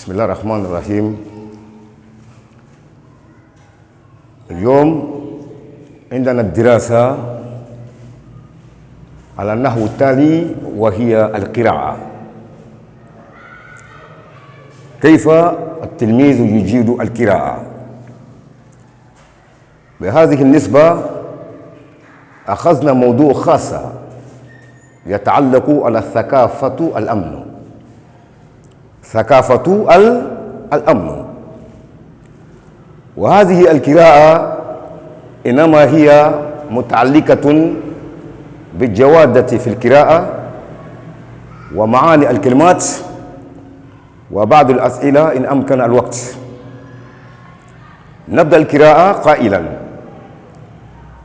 بسم الله الرحمن الرحيم. اليوم عندنا الدراسة على النحو التالي وهي القراءة. كيف التلميذ يجيد القراءة؟ بهذه النسبة أخذنا موضوع خاص يتعلق على ثقافة الأمن. ثقافة الأمن، وهذه القراءة إنما هي متعلقة بالجوادة في القراءة ومعاني الكلمات وبعض الأسئلة إن أمكن الوقت. نبدأ القراءة قائلا: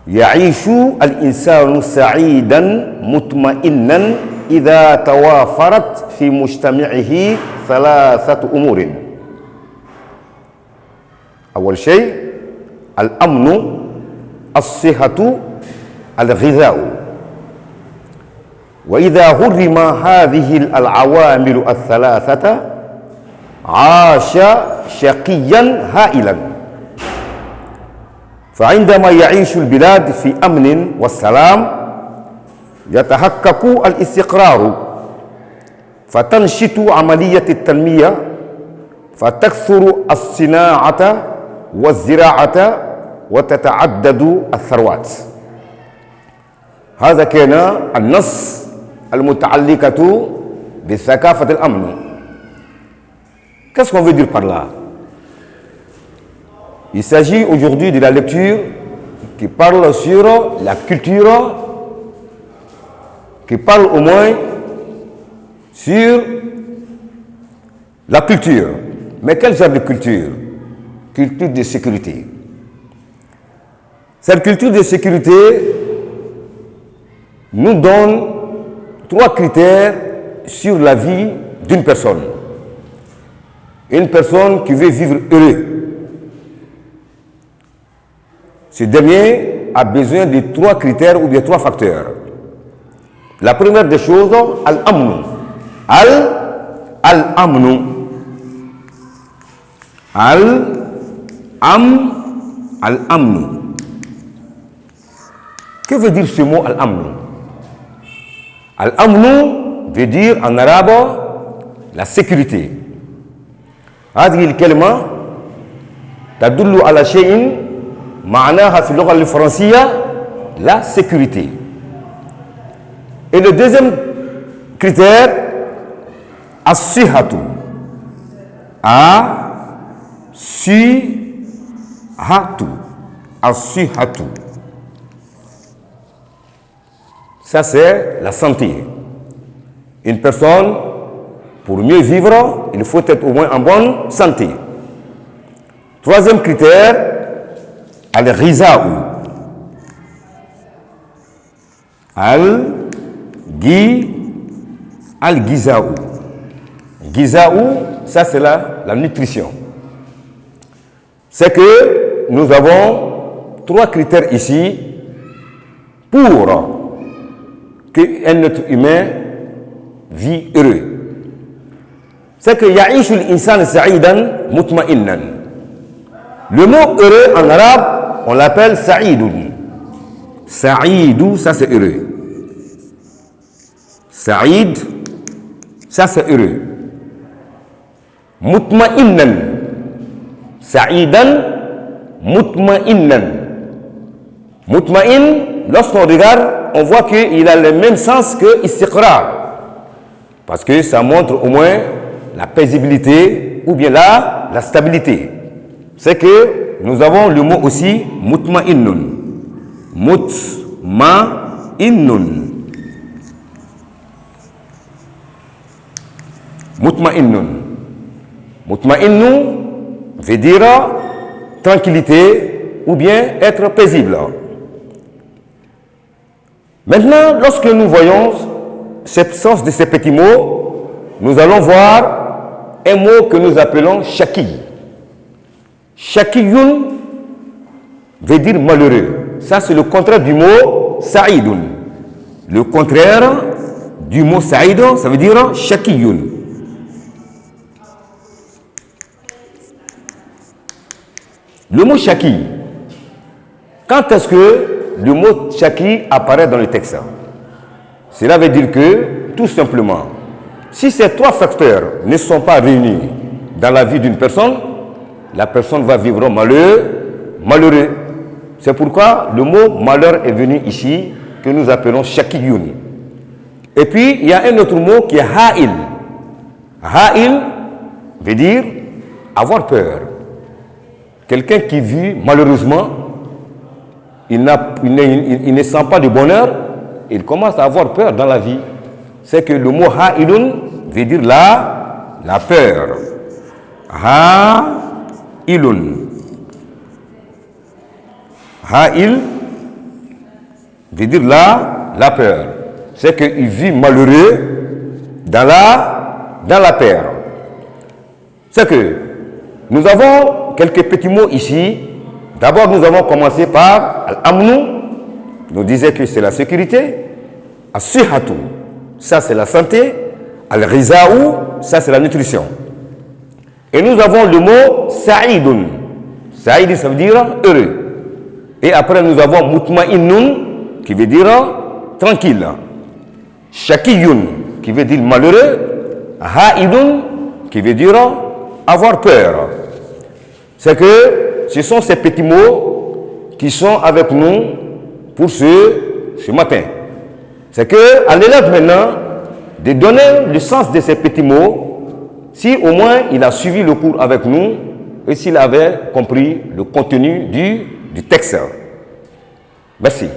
يعيش الإنسان سعيدا مطمئنا إذا توافرت في مجتمعه ثلاثة أمور. أول شيء الأمن، الصحة، الغذاء. وإذا حرم هذه العوامل الثلاثة عاش شقيا هائلا. فعندما يعيش البلاد في أمن والسلام يتحقق الاستقرار، فتنشط عملية التنمية، فتكثر الصناعة والزراعة وتتعدد الثروات. هذا كان النص المتعلقة بثقافة الأمن. Qu'est-ce qu'on veut dire par là? Il s'agit aujourd'hui de la lecture qui parle sur la culture, qui parle au moins sur la culture. Mais quel genre de culture? Culture de sécurité. Cette culture de sécurité nous donne trois critères sur la vie d'une personne. Une personne qui veut vivre heureux. Ce dernier a besoin de trois critères ou de trois facteurs. La première des choses, al-amnu. Al-amnu. Al-amnu. Que veut dire ce mot al-amnu? Al-amnu veut dire en arabe la sécurité. هذه الكلمة تدل على شيء معناها في اللغة الفرنسية la sécurité. Et le deuxième critère, as-sihatu. As-sihatu. As-sihatu. Ça c'est la santé. Une personne, pour mieux vivre, il faut être au moins en bonne santé. Troisième critère, al-ghiza'u. Al-ghiza'u. Ghiza'u, ça c'est la nutrition. C'est que nous avons trois critères ici pour qu'un être humain vit heureux. C'est que ya'ishu al-insan sa'idan mutma'innan. Le mot heureux en arabe, on l'appelle sa'idun. Sa'idou, ça c'est heureux. Sa'id, ça c'est heureux. Mutma'innan. Sa'idan, mutma'innan. Mutma'in, lorsqu'on regarde, on voit qu'il a le même sens que istiqrar. Parce que ça montre au moins la paisibilité ou bien la stabilité. C'est que nous avons le mot aussi mutma'innun. Mutma'innun. Mutma'innun. Mutma'innu veut dire tranquillité ou bien être paisible. Maintenant, lorsque nous voyons cette sens de ces petits mots, nous allons voir un mot que nous appelons shaki. Shakiyun veut dire malheureux. Ça, c'est le contraire du mot sa'idun. Le contraire du mot sa'id, ça veut dire shakiyun. Le mot Shaki. Quand est-ce que le mot Shaki apparaît dans le texte? Cela veut dire que, tout simplement, si ces trois facteurs ne sont pas réunis dans la vie d'une personne, la personne va vivre malheureux. C'est pourquoi le mot malheur est venu ici, que nous appelons Shakiyun. Et puis, il y a un autre mot qui est Ha'il. Ha'il veut dire avoir peur. Quelqu'un qui vit malheureusement, il ne sent pas de bonheur, il commence à avoir peur dans la vie. C'est que le mot Ha'ilun veut dire la peur. Ha'ilun. Ha'il veut dire la peur. C'est qu'il vit malheureux dans la peur. C'est que nous avons quelques petits mots ici. D'abord, nous avons commencé par Al-Amnu. Nous disait que c'est la sécurité. As-Sihatu, ça c'est la santé. Al-Riza'u, ça c'est la nutrition. Et nous avons le mot Sa'idun. Sa'id, ça veut dire heureux. Et après, nous avons Mutma'innun, qui veut dire tranquille. Shakiyun, qui veut dire malheureux. Ha'idun, qui veut dire avoir peur. C'est que ce sont ces petits mots qui sont avec nous pour ce matin. C'est qu'à l'élève maintenant de donner le sens de ces petits mots, si au moins il a suivi le cours avec nous et s'il avait compris le contenu du texte. Merci.